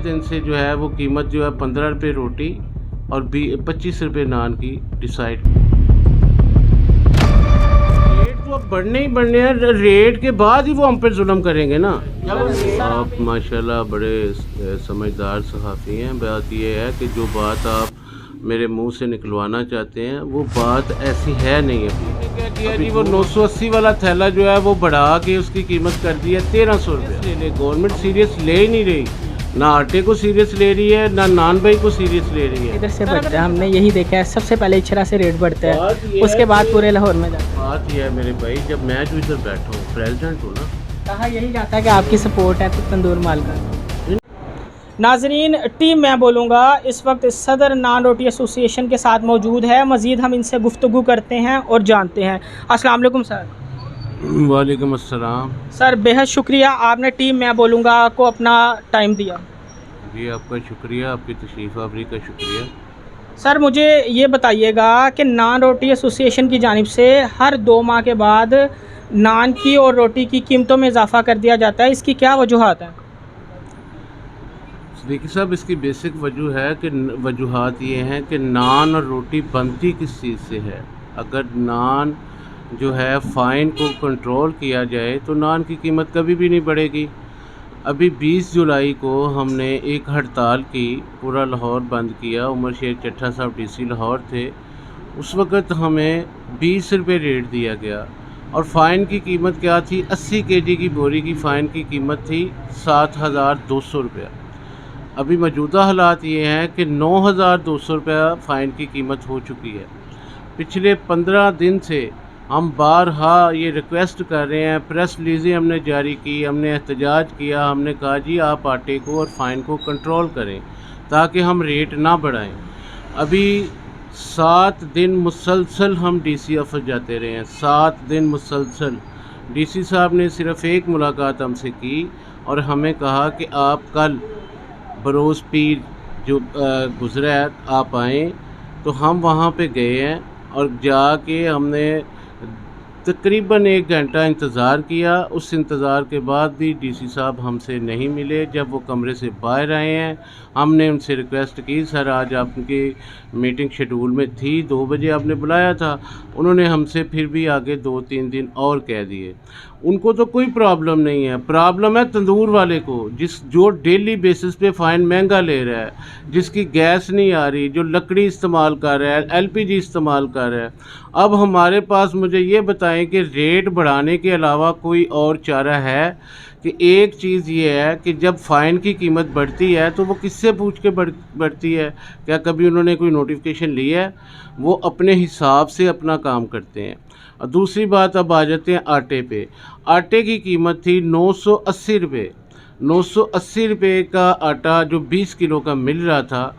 दिन से जो है वो कीमत जो है 15 रुपये रोटी और 25 रुपये नान की डिसाइड। रेट तो अब बढ़ने ही बढ़ने हैं, रेट के बाद ही वो हम पे जुल्म करेंगे ना। आप माशाल्लाह बड़े समझदार सहाफ़ी हैं। बात ये है कि जो बात आप मेरे मुंह से निकलवाना चाहते हैं वो बात ऐसी है नहीं। अभी क्या किया जी, वो 980 वाला थैला जो है वो बढ़ा के उसकी कीमत कर दी है 1300 रुपये। गवर्नमेंट सीरियस ले ही नहीं रही, ना आटे को सीरियस ले रही है ना नान भाई को सीरियस ले रही है। इधर से बढ़ता है, हमने यही देखा है। सबसे पहले इचरा से रेट बढ़ता है, उसके बाद पूरे लाहौर में जाता है। बात यह है मेरे भाई, जब मैं जो इधर बैठा हूँ प्रेसिडेंट हूँ ना, कहा यही जाता है कि आपकी सपोर्ट है तो तंदूर माल का। नाजरीन, टीम मैं बोलूँगा इस वक्त सदर नान रोटी एसोसिएशन के साथ मौजूद है। मज़ीद हम इनसे गुफ्तगू करते हैं और जानते हैं। अस्सलाम वालेकुम सर। वालेकुम अस्सलाम। सर बेहद शुक्रिया, आपने टीम मैं बोलूँगा को अपना टाइम दिया। जी आपका शुक्रिया, आपकी तशरीफ़ आवरी का शुक्रिया। सर मुझे ये बताइएगा कि नान रोटी एसोसिएशन की जानिब से हर 2 माह के बाद नान की और रोटी की कीमतों में इजाफ़ा कर दिया जाता है, इसकी क्या वजूहात है? देखिए साहब, इसकी बेसिक वजूहात ये हैं कि नान और रोटी बनती किस चीज़ से है। अगर नान जो है फ़ाइन को कंट्रोल किया जाए तो नान की कीमत कभी भी नहीं बढ़ेगी। अभी 20 जुलाई को हमने एक हड़ताल की, पूरा लाहौर बंद किया। उमर शेख चट्टा साहब डीसी लाहौर थे। उस वक़्त हमें 20 रुपये रेट दिया गया और फ़ाइन की कीमत क्या थी? 80 केजी की बोरी की फ़ाइन की कीमत थी 7200 रुपया। अभी मौजूदा हालात ये हैं कि 9200 रुपया फ़ाइन की कीमत हो चुकी है। पिछले 15 दिन से हम बारहा ये रिक्वेस्ट कर रहे हैं, प्रेस रिलीज़ें हमने जारी की, हमने एहतजाज किया, हमने कहा जी आप आटे को और फ़ाइन को कंट्रोल करें ताकि हम रेट ना बढ़ाएं। अभी 7 दिन मुसलसल हम डीसी ऑफिस जाते रहे हैं, 7 दिन मुसलसल। डीसी साहब ने सिर्फ़ एक मुलाकात हमसे की और हमें कहा कि आप कल बरोज़ पीर जो गुज़रा है आप आएँ। तो हम वहाँ पे गए हैं और जाके हमने तकरीबन 1 घंटा इंतज़ार किया। उस इंतज़ार के बाद भी डीसी साहब हमसे नहीं मिले। जब वो कमरे से बाहर आए हैं हमने उनसे रिक्वेस्ट की, सर आज आपकी मीटिंग शेड्यूल में थी, 2 बजे आपने बुलाया था। उन्होंने हमसे फिर भी आगे 2-3 दिन और कह दिए। उनको तो कोई प्रॉब्लम नहीं है, प्रॉब्लम है तंदूर वाले को, जो डेली बेसिस पे फ़ाइन महंगा ले रहा है, जिसकी गैस नहीं आ रही, जो लकड़ी इस्तेमाल कर रहा है, एलपीजी इस्तेमाल कर रहा है। अब हमारे पास मुझे ये बताएं कि रेट बढ़ाने के अलावा कोई और चारा है? कि एक चीज़ ये है कि जब फ़ाइन की कीमत बढ़ती है तो वो किससे पूछ के बढ़ती है? क्या कभी उन्होंने कोई नोटिफिकेशन लिया है? वो अपने हिसाब से अपना काम करते हैं। और दूसरी बात, अब आ जाते हैं आटे पे। आटे की कीमत थी 980 रुपये। 980 रुपये का आटा जो 20 किलो का मिल रहा था,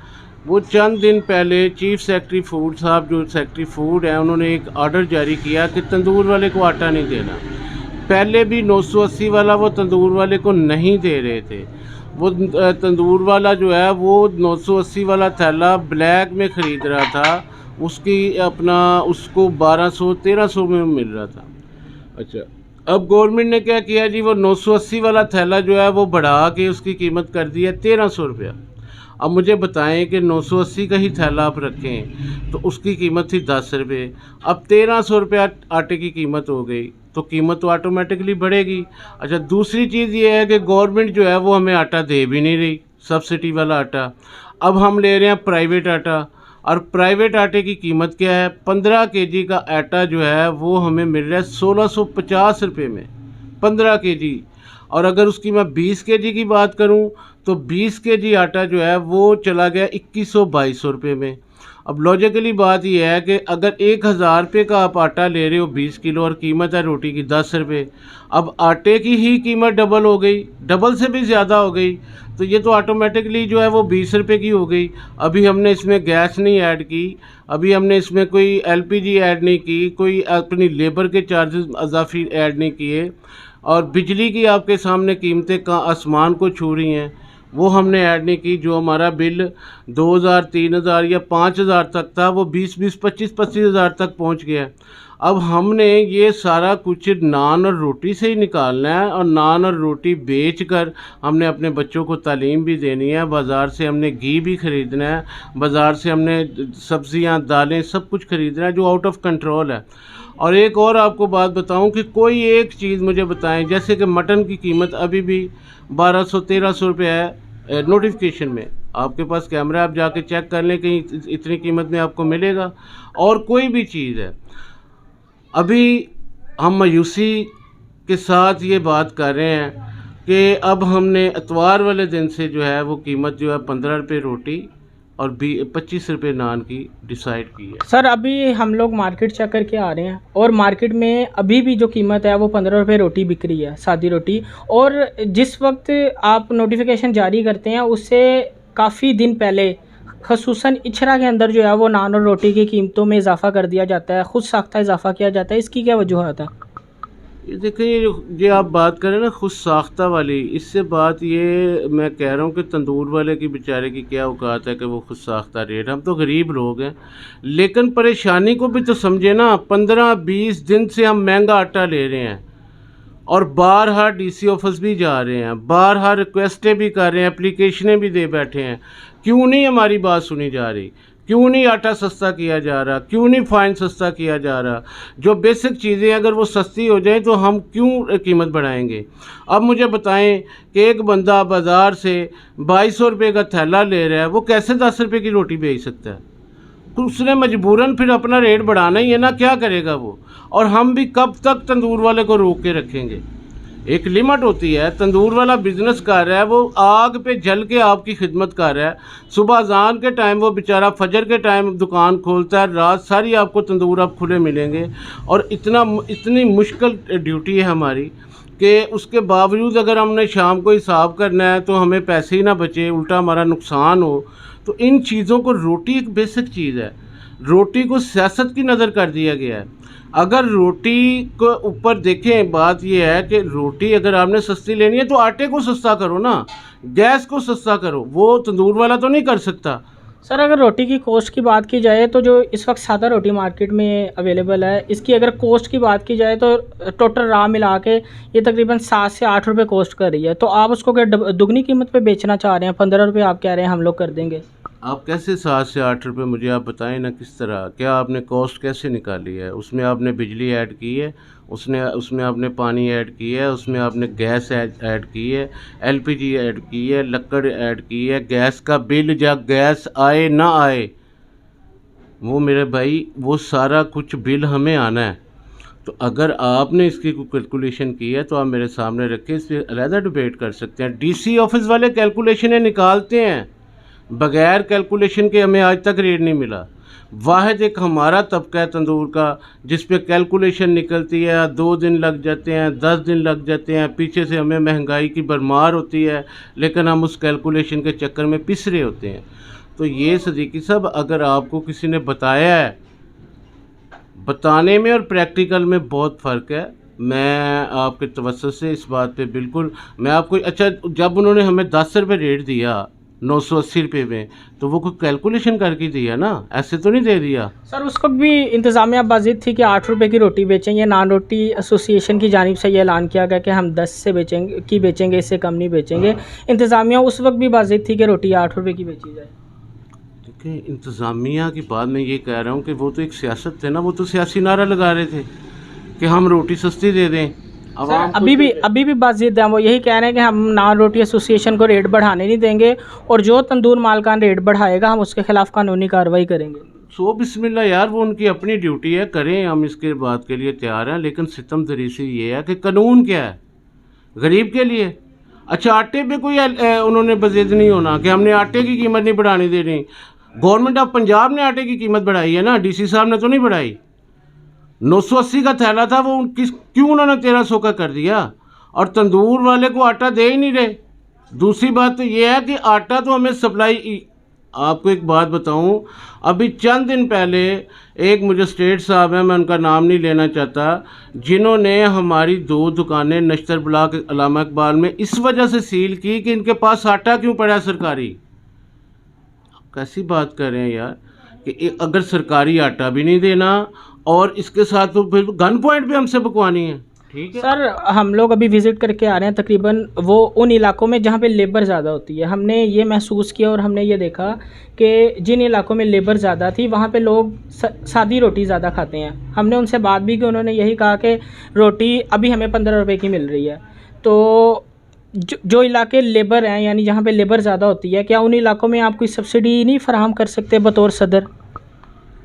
वो चंद दिन पहले चीफ सेक्रेटरी फूड साहब, जो सेक्रेटरी फूड है, उन्होंने एक ऑर्डर जारी किया कि तंदूर वाले को आटा नहीं देना। पहले भी 980 वाला वो तंदूर वाले को नहीं दे रहे थे। वो तंदूर वाला जो है वो 980 वाला थैला ब्लैक में ख़रीद रहा था, उसको 1200-1300 में मिल रहा था। अच्छा, अब गवर्नमेंट ने क्या किया जी, वो 980 वाला थैला जो है वो बढ़ा के उसकी कीमत कर दी है 1300 रुपया। अब मुझे बताएं कि 980 का ही थैला आप रखें तो उसकी कीमत थी 10 रुपये, अब 1300 रुपया आटे की कीमत हो गई, तो कीमत तो ऑटोमेटिकली बढ़ेगी। अच्छा, दूसरी चीज़ ये है कि गवर्नमेंट जो है वो हमें आटा दे भी नहीं रही, सब्सिडी वाला आटा। अब हम ले रहे हैं प्राइवेट आटा, और प्राइवेट आटे की कीमत क्या है? 15 केजी का आटा जो है वो हमें मिल रहा है 1650 रुपये में, 15 केजी। और अगर उसकी मैं 20 केजी की बात करूं तो 20 केजी आटा जो है वो चला गया 2100-2200 रुपये में। अब लॉजिकली बात यह है कि अगर 1000 रुपये का आप आटा ले रहे हो 20 किलो और कीमत है रोटी की 10 रुपये, अब आटे की ही कीमत डबल हो गई, डबल से भी ज़्यादा हो गई, तो ये तो ऑटोमेटिकली जो है वो 20 रुपये की हो गई। अभी हमने इसमें गैस नहीं ऐड की, अभी हमने इसमें कोई एलपीजी ऐड नहीं की, कोई अपनी लेबर के चार्जेस अजाफी ऐड नहीं किए, और बिजली की आपके सामने कीमतें का आसमान को छू रही हैं, वो हमने ऐड नहीं की। जो हमारा बिल 2000, 3000 या 5000 तक था वो 20-20, 25-25 हज़ार तक पहुंच गया। अब हमने ये सारा कुछ नान और रोटी से ही निकालना है, और नान और रोटी बेचकर हमने अपने बच्चों को तालीम भी देनी है। बाज़ार से हमने घी भी ख़रीदना है, बाज़ार से हमने सब्ज़ियाँ दालें सब कुछ ख़रीदना है जो आउट ऑफ कंट्रोल है। और एक और आपको बात बताऊं कि कोई एक चीज़ मुझे बताएं, जैसे कि मटन की कीमत अभी भी 1200-1300 रुपये है नोटिफिकेशन में। आपके पास कैमरा, आप जाके चेक कर लें कहीं इतनी कीमत में आपको मिलेगा। और कोई भी चीज़ है, अभी हम मायूसी के साथ ये बात कर रहे हैं कि अब हमने इतवार वाले दिन से जो है वो कीमत जो है 15 रुपये रोटी और 25 रुपये नान की डिसाइड की है। सर अभी हम लोग मार्केट चेक करके आ रहे हैं और मार्केट में अभी भी जो कीमत है वो 15 रुपये रोटी बिक रही है, सादी रोटी। और जिस वक्त आप नोटिफिकेशन जारी करते हैं उससे काफ़ी दिन पहले खसूसन इचरा के अंदर जो है वो नान और रोटी की कीमतों में इजाफा कर दिया जाता है, खुद साख्ता इजाफा किया जाता है। इसकी क्या वजूहत है? ये देखिए, ये आप बात करें ना खुद साख्ता वाली, इससे बात ये मैं कह रहा हूँ कि तंदूर वाले की बेचारे की क्या औकात है कि वो खुद साख्ता रेट। हम तो गरीब लोग हैं, लेकिन परेशानी को भी तो समझे ना। 15-20 दिन से हम महंगा आटा ले रहे हैं और बारहा डीसी ऑफिस भी जा रहे हैं, बारहा रिक्वेस्टें भी कर रहे हैं, एप्लीकेशनें भी दे बैठे हैं। क्यों नहीं हमारी बात सुनी जा रही? क्यों नहीं आटा सस्ता किया जा रहा? क्यों नहीं फ़ाइन सस्ता किया जा रहा? जो बेसिक चीज़ें अगर वो सस्ती हो जाएं तो हम क्यों कीमत बढ़ाएंगे? अब मुझे बताएं कि एक बंदा बाज़ार से 2200 रुपये का थैला ले रहा है, वो कैसे 10 रुपये की रोटी बेच सकता है? तो उसने मजबूरन फिर अपना रेट बढ़ाना ही है ना, क्या करेगा वो? और हम भी कब तक तंदूर वाले को रोक के रखेंगे? एक लिमिट होती है। तंदूर वाला बिज़नेस कर रहा है, वो आग पे जल के आपकी खिदमत कर रहा है। सुबह अज़ान के टाइम वो बेचारा फजर के टाइम दुकान खोलता है, रात सारी आपको तंदूर आप खुले मिलेंगे। और इतनी मुश्किल ड्यूटी है हमारी कि उसके बावजूद अगर हमने शाम को हिसाब करना है तो हमें पैसे ही ना बचे, उल्टा हमारा नुकसान हो। तो इन चीज़ों को, रोटी एक बेसिक चीज़ है, रोटी को सियासत की नज़र कर दिया गया है। अगर रोटी को ऊपर देखें, बात यह है कि रोटी अगर आपने सस्ती लेनी है तो आटे को सस्ता करो ना, गैस को सस्ता करो। वो तंदूर वाला तो नहीं कर सकता। सर अगर रोटी की कॉस्ट की बात की जाए तो जो इस वक्त सादा रोटी मार्केट में अवेलेबल है, इसकी अगर कॉस्ट की बात की जाए तो टोटल राह मिला के ये तकरीबन 7 से 8 रुपये कॉस्ट कर रही है। तो आप उसको क्या दुगनी कीमत पे बेचना चाह रहे हैं? 15 रुपये आप कह रहे हैं हम लोग कर देंगे। आप कैसे 7 से 8 रुपये, मुझे आप बताएं ना किस तरह, क्या आपने कॉस्ट कैसे निकाली है? उसमें आपने बिजली ऐड की है, उसमें आपने पानी ऐड किया है, उसमें आपने गैस ऐड की है, एलपीजी ऐड की है, लकड़ ऐड की है। गैस का बिल, जब गैस आए ना आए, वो मेरे भाई वो सारा कुछ बिल हमें आना है। तो अगर आपने इसकी कोई कैलकुलेशन की है तो आप मेरे सामने रखें, इस पर अलहदा डिबेट कर सकते हैं। डीसी ऑफिस वाले कैलकुलेशनें निकालते हैं, बगैर कैलकुलेशन के हमें आज तक रेट नहीं मिला। वाहिद एक हमारा तबका है तंदूर का जिस पे कैलकुलेशन निकलती है, 2 दिन लग जाते हैं, 10 दिन लग जाते हैं, पीछे से हमें महंगाई की भरमार होती है, लेकिन हम उस कैलकुलेशन के चक्कर में पिस रहे होते हैं। तो ये सदीकी साहब, अगर आपको किसी ने बताया है, बताने में और प्रैक्टिकल में बहुत फ़र्क है। मैं आपके तवज्जो से इस बात पे बिल्कुल, मैं आपको, अच्छा जब उन्होंने हमें 10 रुपये रेट दिया 980 रुपये में, तो वो कोई कैलकुलेशन करके दिया ना, ऐसे तो नहीं दे दिया। सर उस वक्त भी इंतज़ामिया बाज़िद थी कि 8 रुपये की रोटी बेचेंगे। नान रोटी एसोसिएशन की जानिब से ये ऐलान किया गया कि हम 10 से बेचेंगे, इससे कम नहीं बेचेंगे। इंतज़ामिया उस वक्त भी बाज़िद थी कि रोटी 8 रुपये की बेची जाए। देखिए, इंतज़ामिया की बात मैं ये कह रहा हूँ कि वो तो एक सियासत थे ना, वो तो सियासी नारा लगा रहे थे कि हम रोटी सस्ती दे दें। अभी भी बाज़िद हैं, वो यही कह रहे हैं कि हम नान रोटी एसोसिएशन को रेट बढ़ाने नहीं देंगे और जो तंदूर मालकान रेट बढ़ाएगा हम उसके ख़िलाफ़ कानूनी कार्रवाई करेंगे। सो बिस्मिल्लाह यार, वो उनकी अपनी ड्यूटी है, करें, हम इसके बात के लिए तैयार हैं। लेकिन सितमज़री से ये है कि कानून क्या है गरीब के लिए। अच्छा, आटे पे कोई उन्होंने बज़िद नहीं होना कि हमने आटे की कीमत नहीं बढ़ानी देनी। गवर्नमेंट ऑफ पंजाब ने आटे की कीमत बढ़ाई है ना, डीसी साहब ने तो नहीं बढ़ाई। 980 का थैला था, वो क्यों उन्होंने 1300 का कर दिया? और तंदूर वाले को आटा दे ही नहीं रहे। दूसरी बात तो ये है कि आटा तो हमें सप्लाई, आपको एक बात बताऊं, अभी चंद दिन पहले एक मुझे स्टेट साहब हैं, मैं उनका नाम नहीं लेना चाहता, जिन्होंने हमारी 2 दुकानें नश्तर ब्लॉक अल्लामा इकबाल में इस वजह से सील की कि इनके पास आटा क्यों पड़ा है सरकारी। कैसी बात कर रहे हैं यार? कि अगर सरकारी आटा भी नहीं देना और इसके साथ तो फिर गन पॉइंट पे हमसे बकवानी है। ठीक है सर, हम लोग अभी विज़िट करके आ रहे हैं तकरीबन वो उन इलाकों में जहाँ पे लेबर ज़्यादा होती है। हमने ये महसूस किया और हमने ये देखा कि जिन इलाकों में लेबर ज़्यादा थी वहाँ पे लोग सादी रोटी ज़्यादा खाते हैं। हमने उनसे बात भी की, उन्होंने यही कहा कि रोटी अभी हमें 15 रुपए की मिल रही है। तो जो इलाके लेबर हैं, यानी जहाँ पे लेबर ज़्यादा होती है, क्या उन इलाकों में आप कोई सब्सिडी नहीं फराहम कर सकते बतौर सदर?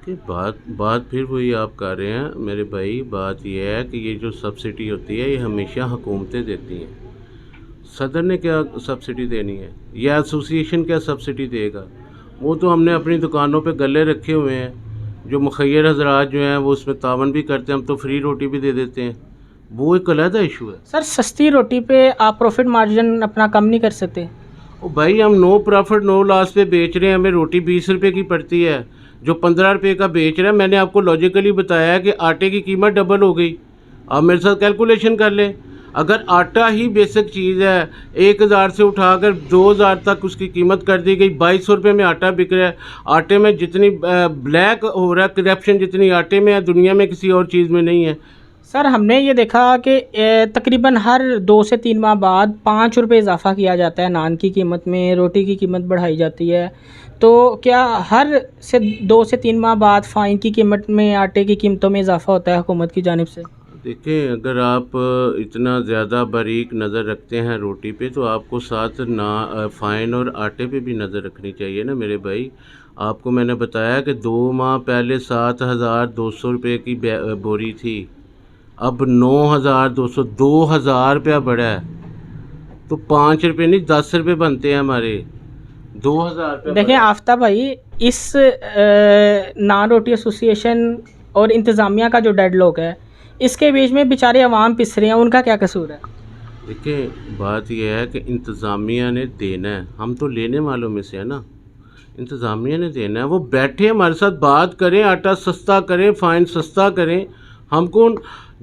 कि बात फिर वही आप कर रहे हैं मेरे भाई। बात यह है कि ये जो सब्सिडी होती है ये हमेशा हुकूमतें देती हैं। सदर ने क्या सब्सिडी देनी है या एसोसिएशन क्या सब्सिडी देगा? वो तो हमने अपनी दुकानों पे गले रखे हुए हैं, जो मुखैर हजरात जो हैं वो उसमें तावन भी करते हैं, हम तो फ्री रोटी भी दे देते हैं। वो एक अलहदा इशू है। सर, सस्ती रोटी पे आप प्रॉफिट मार्जिन अपना कम नहीं कर सकते? ओ भाई, हम नो प्रॉफिट नो लॉस पे बेच रहे हैं, हमें रोटी 20 रुपये की पड़ती है, जो 15 रुपये का बेच रहा है। मैंने आपको लॉजिकली बताया कि आटे की कीमत डबल हो गई। आप मेरे साथ कैलकुलेशन कर लें। अगर आटा ही बेसिक चीज़ है, 1000 से उठाकर 2000 तक उसकी कीमत कर दी गई, 2200 रुपये में आटा बिक रहा है। आटे में जितनी ब्लैक हो रहा है करप्शन, जितनी आटे में है दुनिया में किसी और चीज़ में नहीं है। सर, हमने ये देखा कि तकरीबन हर 2 से 3 माह बाद 5 रुपये इजाफ़ा किया जाता है नान की कीमत में, रोटी की कीमत बढ़ाई जाती है। तो क्या हर से 2 से 3 माह बाद फ़ाइन की कीमत में, आटे की कीमतों में इजाफ़ा होता है हुकूमत की जानिब से? देखें, अगर आप इतना ज़्यादा बारीक नज़र रखते हैं रोटी पे, तो आपको साथ ना फ़ाइन और आटे पे भी नज़र रखनी चाहिए ना मेरे भाई। आपको मैंने बताया कि 2 माह पहले 7200 रुपये की बोरी थी, अब 9200, 2000 रुपया बढ़ा है। तो 5 रुपये नहीं 10 रुपये बनते हैं हमारे, 2000 रुपये। देखिए आफ्ताब भाई, इस नान रोटी एसोसिएशन और इंतज़ामिया का जो डेडलॉक है, इसके बीच में बेचारे अवाम पिस रहे हैं, उनका क्या कसूर है? देखिए, बात यह है कि इंतज़ामिया ने देना है, हम तो लेने वालों में से है ना। इंतज़ामिया ने देना है, वो बैठे हमारे साथ बात करें, आटा सस्ता करें, फ़ाइन सस्ता करें। हमको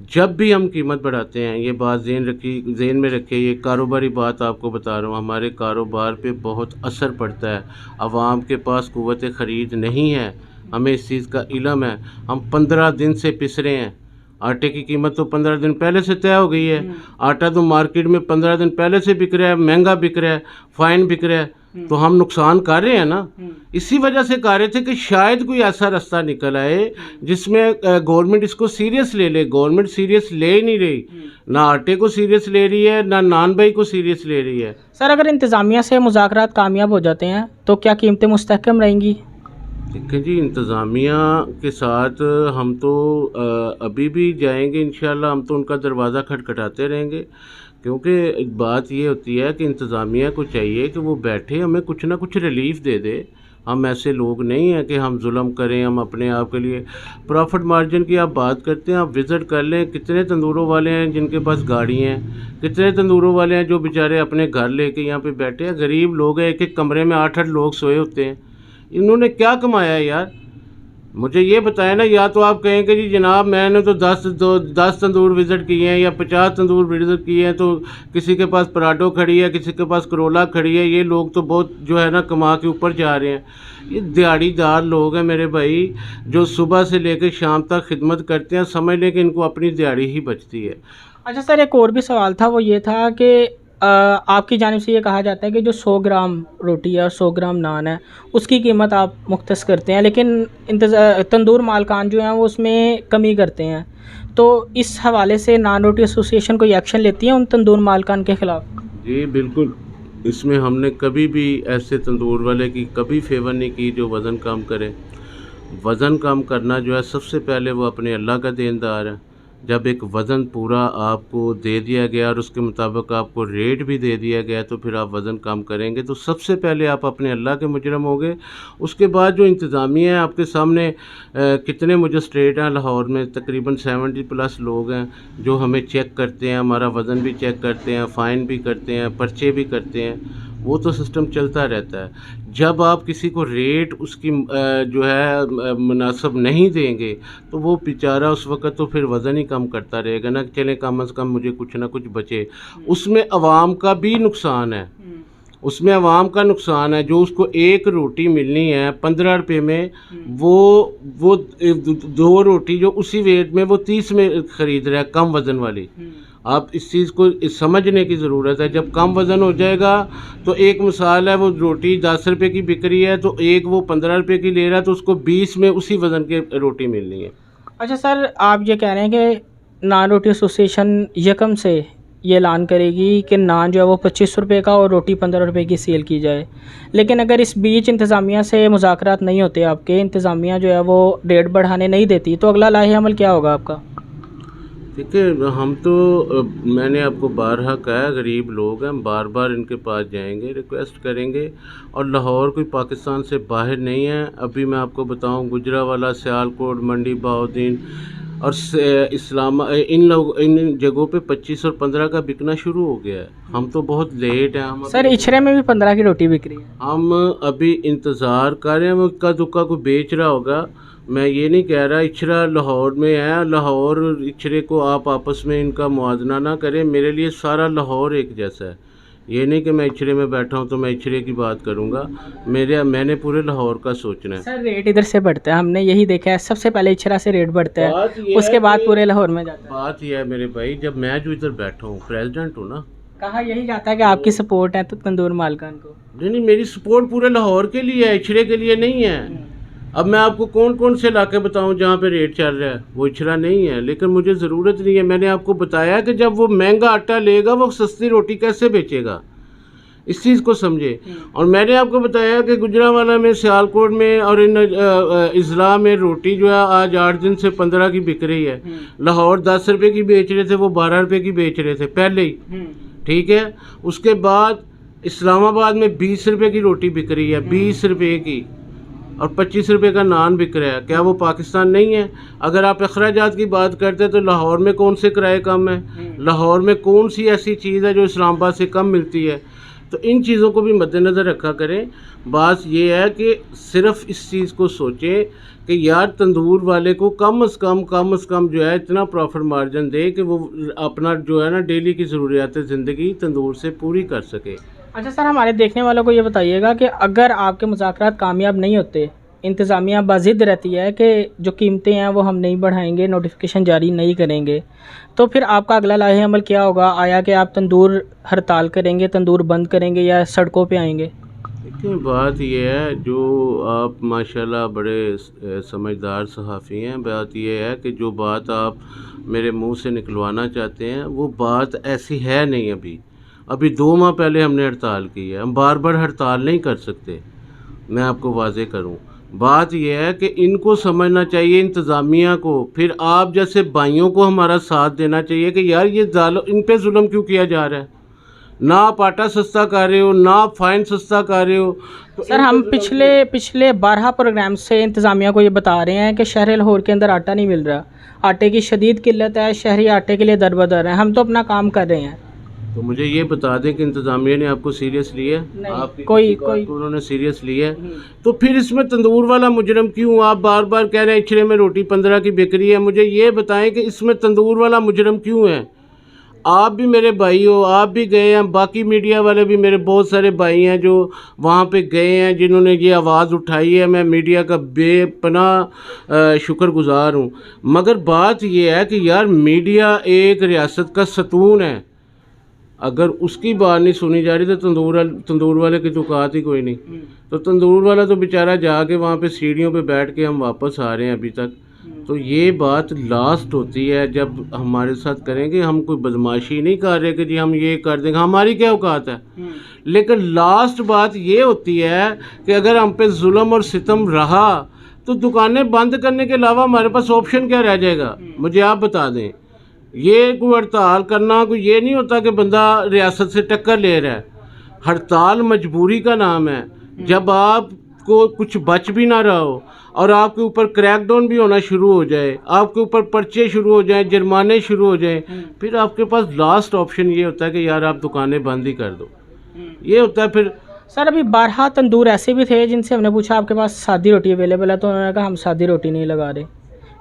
जब भी हम कीमत बढ़ाते हैं, ये बात ज़हन में रखिए, ये कारोबारी बात आपको बता रहा हूँ, हमारे कारोबार पे बहुत असर पड़ता है। आवाम के पास क़ुव्वत ख़रीद नहीं है, हमें इस चीज़ का इल्म है। हम 15 दिन से पिस रहे हैं। आटे की कीमत तो 15 दिन पहले से तय हो गई है। आटा तो मार्केट में 15 दिन पहले से बिक रहा है, महंगा बिक रहा है, फ़ाइन बिक रहा है। तो हम नुकसान कर रहे हैं ना। इसी वजह से कर रहे थे कि शायद कोई ऐसा रास्ता निकल आए जिसमें गवर्नमेंट इसको सीरियस ले ले। गवर्नमेंट सीरियस ले ही नहीं रही, ना आटे को सीरियस ले रही है, ना नान भाई को सीरियस ले रही है। सर, अगर इंतज़ामिया से मुज़ाकरात कामयाब हो जाते हैं तो क्या कीमतें मुस्तहकम रहेंगी? देखिए जी, इंतज़ामिया के साथ हम तो अभी भी जाएंगे इंशाल्लाह। हम तो उनका दरवाज़ा खटखटाते रहेंगे, क्योंकि बात ये होती है कि इंतज़ामिया को चाहिए कि वो बैठे, हमें कुछ ना कुछ रिलीफ़ दे दे। हम ऐसे लोग नहीं हैं कि हम जुल्म करें, हम अपने आप के लिए प्रॉफिट मार्जिन की आप बात करते हैं। आप विज़िट कर लें, कितने तंदूरों वाले हैं जिनके पास गाड़ी हैं, कितने तंदूरों वाले हैं जो बेचारे अपने घर लेके यहाँ पे बैठे हैं। गरीब लोग हैं, एक एक कमरे में 8-8 लोग सोए होते हैं। इन्होंने क्या कमाया है यार? मुझे ये बताया ना। या तो आप कहें कि जी जनाब मैंने तो 10 तंदूर विज़िट किए हैं या 50 तंदूर विज़िट किए हैं, तो किसी के पास पराठो खड़ी है, किसी के पास करोला खड़ी है, ये लोग तो बहुत जो है ना कमा के ऊपर जा रहे हैं। ये दिहाड़ीदार लोग हैं मेरे भाई, जो सुबह से लेकर शाम तक खिदमत करते हैं। समझ लें कि इनको अपनी दिहाड़ी ही बचती है। अच्छा सर, एक और भी सवाल था, वो ये था कि आपकी जानिब से ये कहा जाता है कि जो 100 ग्राम रोटी है और 100 ग्राम नान है, उसकी कीमत आप मुख्तस करते हैं, लेकिन तंदूर मालकान जो हैं वो उसमें कमी करते हैं। तो इस हवाले से नान रोटी एसोसिएशन कोई एक्शन लेती है उन तंदूर मालकान के ख़िलाफ़? जी बिल्कुल, इसमें हमने कभी भी ऐसे तंदूर वाले की कभी फेवर नहीं की जो वज़न कम करे। वज़न कम करना जो है, सबसे पहले वो अपने अल्लाह का देनदार है। जब एक वज़न पूरा आपको दे दिया गया और उसके मुताबिक आपको रेट भी दे दिया गया, तो फिर आप वज़न कम करेंगे तो सबसे पहले आप अपने अल्लाह के मुजरम होंगे। उसके बाद जो इंतज़ामिया है आपके सामने, कितने मजिस्ट्रेट हैं लाहौर में, तकरीबन 70+ लोग हैं जो हमें चेक करते हैं, हमारा वज़न भी चेक करते हैं, फ़ाइन भी करते हैं, पर्चे भी करते हैं। वो तो सिस्टम चलता रहता है। जब आप किसी को रेट उसकी जो है मुनासिब नहीं देंगे, तो वो बेचारा उस वक़्त तो फिर वज़न ही कम करता रहेगा ना, चलें कम अज़ कम मुझे कुछ ना कुछ बचे। उसमें अवाम का भी नुकसान है, उसमें आवाम का नुकसान है। जो उसको एक रोटी मिलनी है 15 रुपये में, वो 2 रोटी जो उसी वेट में वो 30 में ख़रीद रहा है, कम वज़न वाली। आप इस चीज़ को समझने की ज़रूरत है। जब कम वज़न हो जाएगा तो एक मिसाल है, वो रोटी 10 रुपये की बिक रही है तो एक वो 15 रुपये की ले रहा है, तो उसको 20 में उसी वज़न की रोटी मिलनी है। अच्छा सर, आप ये कह रहे हैं कि नान रोटी एसोसिएशन यकम से ये ऐलान करेगी कि नान जो है वो 25 रुपये का और रोटी 15 रुपये की सेल की जाए, लेकिन अगर इस बीच इंतज़ामिया से मुज़ाकरात नहीं होते, आपके इंतज़ामिया जो है वो रेट बढ़ाने नहीं देती, तो अगला लाहे अमल क्या होगा आपका? देखिए, हम तो मैंने आपको बारहा कहा, गरीब लोग हैं, बार बार इनके पास जाएंगे, रिक्वेस्ट करेंगे। और लाहौर कोई पाकिस्तान से बाहर नहीं है। अभी मैं आपको बताऊं, गुजरावाला, सियालकोट, मंडी बहाउद्दीन और इन जगहों पे 25 और 15 का बिकना शुरू हो गया है। हम तो बहुत लेट हैं। हम सर इचरे में भी 15 की रोटी बिक रही है। हम अभी इंतज़ार कर रहे हैं, इक्का दुक्का को बेच रहा होगा। मैं ये नहीं कह रहा इचरा लाहौर में है, लाहौर और इचरे को आप आपस में इनका मुआवजा ना करें। मेरे लिए सारा लाहौर एक जैसा है। ये नहीं कि मैं इचरे में बैठा हूँ तो मैं इचरे की बात करूँगा। मैंने पूरे लाहौर का सोचना है। सर रेट इधर से बढ़ता है, हमने यही देखा है, सबसे पहले इचरा से रेट बढ़ता है, उसके बाद पूरे लाहौर में जाता है। बात यह है मेरे भाई, जब मैं जो इधर बैठा हूँ, प्रेसिडेंट हूँ ना, कहा यही जाता है कि आपकी सपोर्ट है तो तंदूर मालकान को। नहीं, मेरी सपोर्ट पूरे लाहौर के लिए है, इचरे के लिए नहीं है। अब मैं आपको कौन कौन से इलाके बताऊं जहाँ पे रेट चल रहा है, वो इचरा नहीं है, लेकिन मुझे ज़रूरत नहीं है। मैंने आपको बताया कि जब वो महंगा आटा लेगा वो सस्ती रोटी कैसे बेचेगा, इस चीज़ को समझे। और मैंने आपको बताया कि गुजरावाला में, सियालकोट में और इन इज़ला में रोटी जो है आज 8 दिन से 15 की बिक रही है। लाहौर 10 रुपये की बेच रहे थे, वो 12 रुपये की बेच रहे थे पहले ही, ठीक है। उसके बाद इस्लामाबाद में 20 रुपये की रोटी बिक रही है, 20 रुपये की, और 25 रुपये का नान बिक रहा है। क्या वो पाकिस्तान नहीं है? अगर आप अखराजात की बात करते हैं तो लाहौर में कौन से किराए कम है? लाहौर में कौन सी ऐसी चीज़ है जो इस्लामाबाद से कम मिलती है? तो इन चीज़ों को भी मद्देनज़र रखा करें। बात ये है कि सिर्फ इस चीज़ को सोचें कि यार तंदूर वाले को कम से कम जो है इतना प्रॉफिट मार्जिन दे कि वो अपना जो है ना डेली की ज़रूरियात ज़िंदगी तंदूर से पूरी कर सके। अच्छा सर, हमारे देखने वालों को ये बताइएगा कि अगर आपके मुज़ाकरात कामयाब नहीं होते, इंतज़ामिया बाज़िद रहती है कि जो कीमतें हैं वो हम नहीं बढ़ाएंगे, नोटिफिकेशन जारी नहीं करेंगे, तो फिर आपका अगला लाहे अमल क्या होगा? आया कि आप तंदूर हड़ताल करेंगे, तंदूर बंद करेंगे या सड़कों पे आएंगे? देखिए, बात यह है, जो आप माशाल्लाह बड़े समझदार सहाफ़ी हैं, बात यह है कि जो बात आप मेरे मुंह से निकलवाना चाहते हैं वो बात ऐसी है नहीं। अभी 2 माह पहले हमने हड़ताल की है, हम बार बार हड़ताल नहीं कर सकते। मैं आपको वाज़े करूं, बात यह है कि इनको समझना चाहिए इंतज़ामिया को, फिर आप जैसे भाइयों को हमारा साथ देना चाहिए कि यार ये इन पे जुल्म क्यों किया जा रहा है। ना आप आटा सस्ता कर रहे हो, ना आप फ़ाइन सस्ता कर रहे हो। तो सर हम पिछले 12 प्रोग्राम से इंतज़ामिया को ये बता रहे हैं कि शहर लाहौर के अंदर आटा नहीं मिल रहा, आटे की शदीद किल्लत है, शहरी आटे के लिए दर बदर है। हम तो अपना काम कर रहे हैं। तो मुझे ये बता दें कि इंतज़ामिया ने आपको सीरियस लिया? कोई उन्होंने सीरियस लिया? तो फिर इसमें तंदूर वाला मुजरम क्यों? आप बार बार कह रहे हैं इचरे में रोटी 15 की बिक रही है। मुझे ये बताएं कि इसमें तंदूर वाला मुजरम क्यों है? आप भी मेरे भाई हो, आप भी गए हैं, बाकी मीडिया वाले भी मेरे बहुत सारे भाई हैं जो वहाँ पे गए हैं, जिन्होंने ये आवाज़ उठाई है। मैं मीडिया का बेपनाह शुक्रगुज़ार हूँ। मगर बात ये है कि यार मीडिया एक रियासत का सतून है, अगर उसकी बात नहीं सुनी जा रही तो तंदूर वाले की तो औकात ही कोई नहीं। तो तंदूर वाला तो बेचारा जाके वहाँ पे सीढ़ियों पे बैठ के हम वापस आ रहे हैं अभी तक। तो ये बात लास्ट होती है जब हमारे साथ करेंगे। हम कोई बदमाशी नहीं कर रहे कि जी हम ये कर देंगे, हमारी क्या औकात है। लेकिन लास्ट बात ये होती है कि अगर हम पे जुल्म और सितम रहा तो दुकानें बंद करने के अलावा हमारे पास ऑप्शन क्या रह जाएगा? मुझे आप बता दें। ये कोई हड़ताल करना कोई ये नहीं होता कि बंदा रियासत से टक्कर ले रहा है। हड़ताल मजबूरी का नाम है। जब आपको कुछ बच भी ना रहा हो और आपके ऊपर क्रैकडाउन भी होना शुरू हो जाए, आपके ऊपर पर्चे शुरू हो जाए, जुर्माने शुरू हो जाए, फिर आपके पास लास्ट ऑप्शन ये होता है कि यार आप दुकानें बंद ही कर दो। ये होता है। फिर सर अभी 12 तंदूर ऐसे भी थे जिनसे हमने पूछा आपके पास सादी रोटी अवेलेबल है, तो उन्होंने कहा हम सादी रोटी नहीं लगा रहे।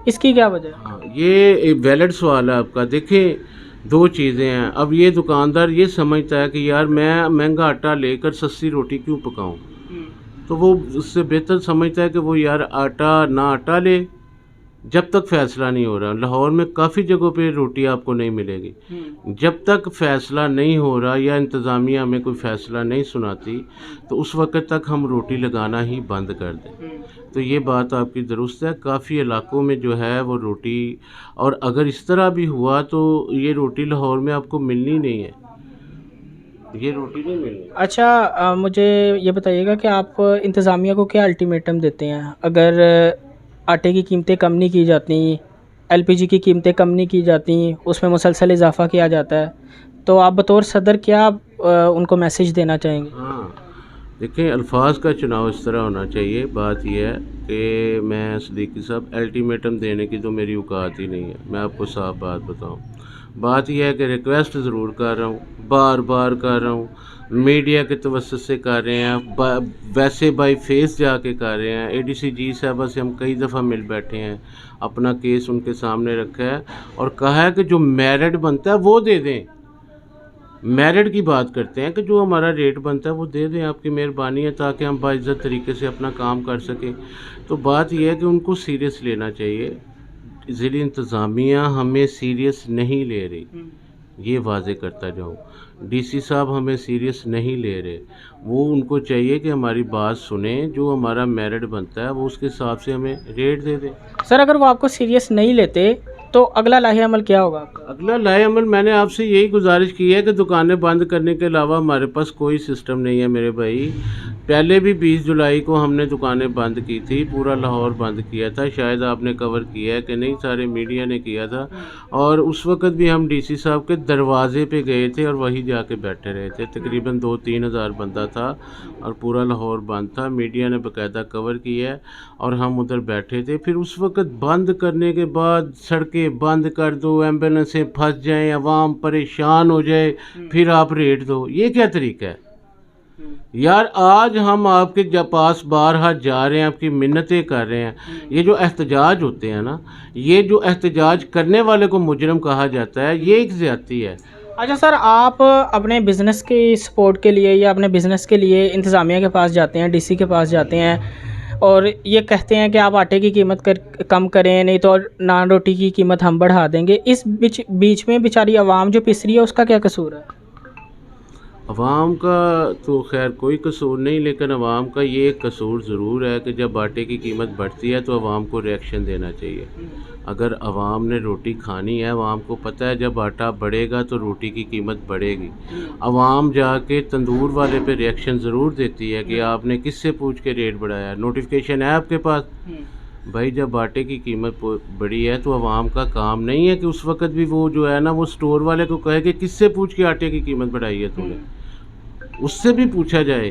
इसकी क्या वजह है? हाँ, ये एक वैलिड सवाल है आपका। देखिए, दो चीज़ें हैं। अब ये दुकानदार ये समझता है कि यार मैं महंगा आटा लेकर सस्ती रोटी क्यों पकाऊं, तो वो उससे बेहतर समझता है कि वो यार आटा ले, जब तक फ़ैसला नहीं हो रहा। लाहौर में काफ़ी जगहों पे रोटी आपको नहीं मिलेगी। जब तक फ़ैसला नहीं हो रहा या इंतज़ामिया हमें कोई फ़ैसला नहीं सुनाती, तो उस वक़्त तक हम रोटी लगाना ही बंद कर दें। तो ये बात आपकी दुरुस्त है। काफ़ी इलाकों में जो है वो रोटी, और अगर इस तरह भी हुआ तो ये रोटी लाहौर में आपको मिलनी नहीं है, ये रोटी नहीं मिलनी। अच्छा, मुझे ये बताइएगा कि आप इंतज़ामिया को क्या अल्टीमेटम देते हैं अगर आटे की कीमतें कम नहीं की जाती, एलपीजी की कीमतें कम नहीं की जाती, उसमें मुसलसल इजाफ़ा किया जाता है, तो आप बतौर सदर क्या उनको मैसेज देना चाहेंगे? हाँ, देखें, अल्फाज का चुनाव इस तरह होना चाहिए। बात यह है कि मैं सदीकी साहब अल्टीमेटम देने की तो मेरी औकात ही नहीं है। मैं आपको साफ बात बताऊं, बात यह है कि रिक्वेस्ट ज़रूर कर रहा हूँ, बार बार कर रहा हूँ, मीडिया के तवस्सुत से कर रहे हैं, वैसे बाई फेस जाके कर रहे हैं। एडीसी जी साहबा से हम कई दफ़ा मिल बैठे हैं, अपना केस उनके सामने रखा है और कहा है कि जो मेरिट बनता है वो दे दें। मेरिट की बात करते हैं कि जो हमारा रेट बनता है वो दे दें, आपकी मेहरबानी है, ताकि हम बाइज़्ज़त तरीके से अपना काम कर सकें। तो बात यह है कि उनको सीरियस लेना चाहिए। ज़िली इंतज़ामिया हमें सीरियस नहीं ले रही, ये वाज़े करता जाऊँ। डीसी साहब हमें सीरियस नहीं ले रहे। वो उनको चाहिए कि हमारी बात सुने, जो हमारा मेरिट बनता है वो उसके हिसाब से हमें रेट दे दें। सर, अगर वो आपको सीरियस नहीं लेते तो अगला लाहे अमल क्या होगा आपका? अगला लाए अमल, मैंने आपसे यही गुजारिश की है कि दुकानें बंद करने के अलावा हमारे पास कोई सिस्टम नहीं है मेरे भाई। पहले भी 20 जुलाई को हमने दुकानें बंद की थी, पूरा लाहौर बंद किया था। शायद आपने कवर किया है कि नहीं, सारे मीडिया ने किया था। और उस वक़्त भी हम डीसी साहब के दरवाज़े पे गए थे और वहीं जाके बैठे रहे थे। तकरीबन 2-3 हज़ार बंदा था और पूरा लाहौर बंद था। मीडिया ने बाकायदा कवर किया है और हम उधर बैठे थे। फिर उस वक़्त बंद करने के बाद सड़कें बंद कर दो, एम्बुलेंसें फंस जाएँ, अवाम परेशान हो जाए, फिर आप रेट दो, ये क्या तरीका है यार? आज हम आपके पास बारहा जा रहे हैं, आपकी मिन्नतें कर रहे हैं। ये जो एहतजाज होते हैं ना, ये जो एहतजाज करने वाले को मुजरिम कहा जाता है, ये एक ज़्यादती है। अच्छा सर, आप अपने बिज़नेस की सपोर्ट के लिए या अपने बिज़नेस के लिए इंतज़ामिया के पास जाते हैं, डीसी के पास जाते हैं और ये कहते हैं कि आप आटे की कीमत कम करें, नहीं तो नान रोटी की कीमत हम बढ़ा देंगे। इस बीच में बेचारी आवाम जो पिस रही है, उसका क्या कसूर है? अवाम का तो खैर कोई कसूर नहीं, लेकिन अवाम का ये कसूर ज़रूर है कि जब आटे की कीमत बढ़ती है तो अवाम को रिएक्शन देना चाहिए। अगर अवाम ने रोटी खानी है, अवाम को पता है जब आटा बढ़ेगा तो रोटी की कीमत बढ़ेगी। अवाम जाके तंदूर वाले पे रिएक्शन ज़रूर देती है कि आपने किससे पूछ के रेट बढ़ाया, नोटिफिकेशन है आपके पास? भाई, जब आटे की कीमत बढ़ी है तो अवाम का काम नहीं है कि उस वक़्त भी वो जो है ना, वो स्टोर वाले को कहे कि किससे पूछ के आटे की कीमत बढ़ाई है तूने। उससे भी पूछा जाए,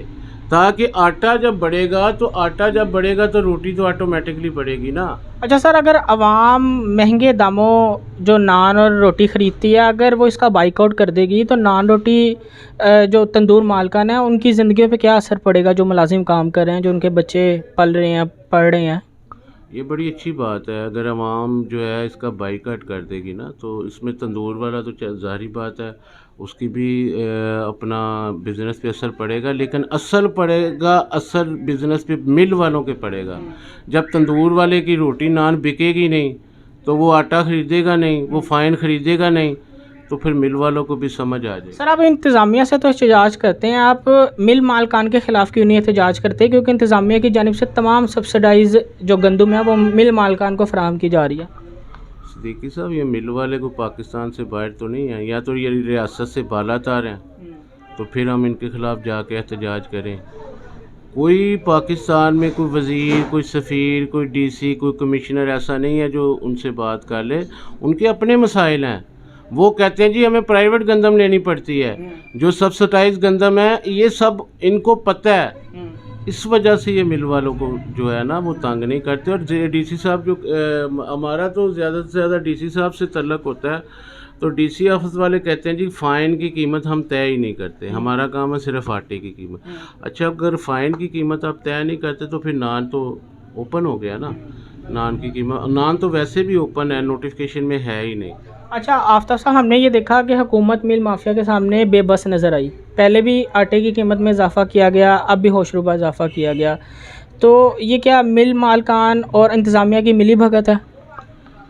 ताकि आटा जब बढ़ेगा तो रोटी तो ऑटोमेटिकली बढ़ेगी ना। अच्छा सर, अगर आवाम महंगे दामों जो नान और रोटी ख़रीदती है, अगर वो इसका बाइकआउट कर देगी तो नान रोटी जो तंदूर मालकान है उनकी ज़िंदगी पे क्या असर पड़ेगा? जो मुलाजिम काम कर रहे हैं, जो उनके बच्चे पल रहे हैं, पढ़ रहे हैं। ये बड़ी अच्छी बात है। अगर अवाम जो है इसका बाइकआउट कर देगी ना, तो इसमें तंदूर वाला तो ज़ाहिर बात है उसकी भी अपना बिज़नेस पे असर पड़ेगा, लेकिन असर बिज़नेस पे मिल वालों के पड़ेगा। जब तंदूर वाले की रोटी नान बिकेगी नहीं तो वो आटा ख़रीदेगा नहीं, वो फ़ाइन ख़रीदेगा नहीं, तो फिर मिल वालों को भी समझ आ जाए। सर, आप इंतज़ामिया से तो एहतजाज करते हैं, आप मिल मालकान के ख़िलाफ़ क्यों नहीं एहतजाज करते? क्योंकि इंतज़ामिया की जानिब से तमाम सब्सिडाइज़ जो गंदम है वो मिल मालकान को फ़राहम की जा रही है। सिद्दीकी साहब, ये मिल वाले को पाकिस्तान से बाहर तो नहीं है, या तो ये रियासत से बालातार हैं, तो फिर हम इनके ख़िलाफ़ जाके एहतजाज करें। कोई पाकिस्तान में कोई वज़ीर, कोई सफ़ीर, कोई डीसी, कोई कमिश्नर ऐसा नहीं है जो उनसे बात कर ले। उनके अपने मसाइल हैं। वो कहते हैं जी हमें प्राइवेट गंदम लेनी पड़ती है, जो सब्सिडाइज गंदम है, ये सब इनको पता है। इस वजह से ये मिल वालों को जो है ना वो तंग नहीं करते। और डीसी साहब जो हमारा तो ज़्यादा से ज़्यादा डीसी साहब से तल्लक होता है, तो डीसी ऑफिस वाले कहते हैं जी फ़ाइन की कीमत हम तय ही नहीं करते, हमारा काम है सिर्फ आटे की कीमत। अच्छा, अगर फ़ाइन की कीमत आप तय नहीं करते तो फिर नान तो ओपन हो गया ना। नान की कीमत, नान तो वैसे भी ओपन है, नोटिफिकेशन में है ही नहीं। अच्छा आफ्ताब साहब, हमने ये देखा कि हुकूमत मिल माफिया के सामने बेबस नज़र आई। पहले भी आटे की कीमत में इजाफ़ा किया गया, अब भी होशरुबा इजाफ़ा किया गया। तो ये क्या मिल मालकान और इंतज़ामिया की मिली भगत है?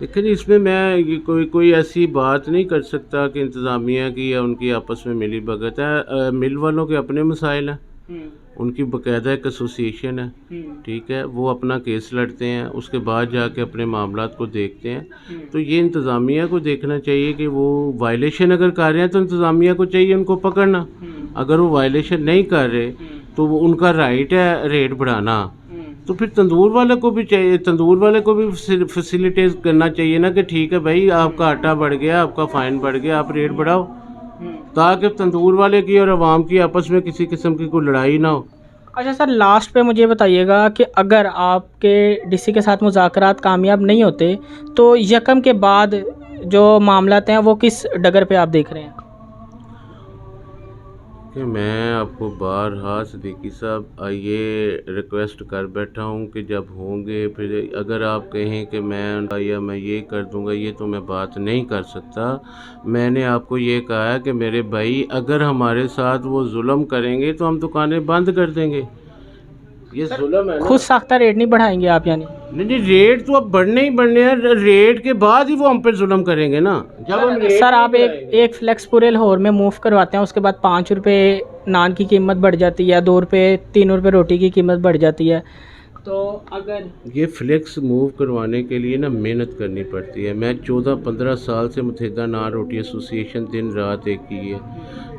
लेकिन इसमें मैं ये कोई ऐसी बात नहीं कर सकता कि इंतज़ामिया की या उनकी आपस में मिली भगत है। मिल वालों के अपने मसाइल हैं, उनकी बाकायदा एक एसोसिएशन है, ठीक है, वो अपना केस लड़ते हैं, उसके बाद जाके अपने मामलात को देखते हैं। तो ये इंतज़ामिया को देखना चाहिए कि वो वायलेशन अगर कर रहे हैं तो इंतज़ामिया को चाहिए उनको पकड़ना। अगर वो वायलेशन नहीं कर रहे तो वो उनका राइट है रेट बढ़ाना। तो फिर तंदूर वाले को भी चाहिए, तंदूर वाले को भी फैसिलिटेट करना चाहिए ना कि ठीक है भाई, आपका आटा बढ़ गया, आपका फ़ाइन बढ़ गया, आप रेट बढ़ाओ, ताकि तंदूर वाले की और आवाम की आपस में किसी किस्म की कोई लड़ाई ना हो। अच्छा सर, लास्ट पे मुझे बताइएगा कि अगर आपके डीसी के साथ मुज़ाकरात कामयाब नहीं होते तो यकम के बाद जो मामलात हैं वो किस डगर पे आप देख रहे हैं? कि मैं आपको बारहा सिद्दीकी साहब ये रिक्वेस्ट कर बैठा हूँ कि जब होंगे, फिर अगर आप कहें कि मैं ये कर दूँगा, ये तो मैं बात नहीं कर सकता। मैंने आपको ये कहा है कि मेरे भाई, अगर हमारे साथ वो जुल्म करेंगे तो हम दुकानें बंद कर देंगे। ये जुल्म है ना। खुद साख्ता रेट नहीं बढ़ाएंगे आप यानी? नहीं, रेट तो अब बढ़ने ही बढ़ने हैं। रेट के बाद ही वो हम पे जुल्म करेंगे ना। जब हम रेट सर आप नहीं एक बढ़ाएंगे। एक फ्लेक्स पूरे लाहौर में मूव करवाते हैं, उसके बाद 5 रुपये नान की कीमत बढ़ जाती है, 2 रुपये 3 रुपये रोटी की कीमत बढ़ जाती है। तो अगर ये फ्लेक्स मूव करवाने के लिए ना मेहनत करनी पड़ती है। मैं 14-15 साल से मुत्तहिदा नान रोटी एसोसिएशन दिन रात एक की है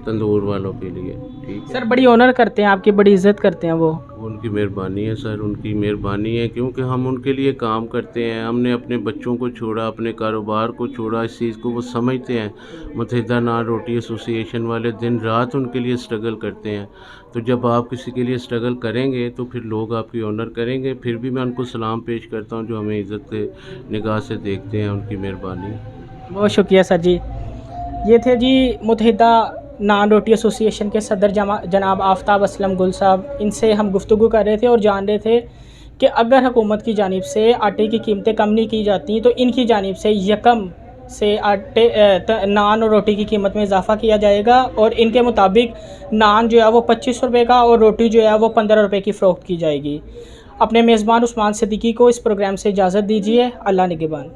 तंदूर वालों के लिए, ठीक है। सर बड़ी ऑनर करते हैं आपकी, बड़ी इज्जत करते हैं वो। उनकी मेहरबानी है सर, उनकी मेहरबानी है, क्योंकि हम उनके लिए काम करते हैं। हमने अपने बच्चों को छोड़ा, अपने कारोबार को छोड़ा, इस चीज़ को वो समझते हैं। मुत्तहिदा नान रोटी एसोसिएशन वाले दिन रात उनके लिए स्ट्रगल करते हैं। तो जब आप किसी के लिए स्ट्रगल करेंगे तो फिर लोग आपकी ऑनर करेंगे। फिर भी मैं उनको सलाम पेश करता हूँ जो हमें इज़्ज़त के निगाह से देखते हैं, उनकी मेहरबानी। बहुत शुक्रिया सर जी। ये थे जी मुत्तहिदा नान रोटी एसोसिएशन के सदर जनाब आफ्ताब असलम गुल साहब। इनसे हम गुफ्तगू कर रहे थे और जान रहे थे कि अगर हुकूमत की जानिब से आटे की कीमतें कम नहीं की जाती तो इनकी जानिब से यकम से नान और रोटी की कीमत में इजाफ़ा किया जाएगा, और इनके मुताबिक नान जो है वो 25 रुपये का और रोटी जो है वो 15 रुपये की फ़रोख्त की जाएगी। अपने मेज़बान उस्मान सिद्दीकी को इस प्रोग्राम से इजाज़त दीजिए। अल्लाह निगहबान।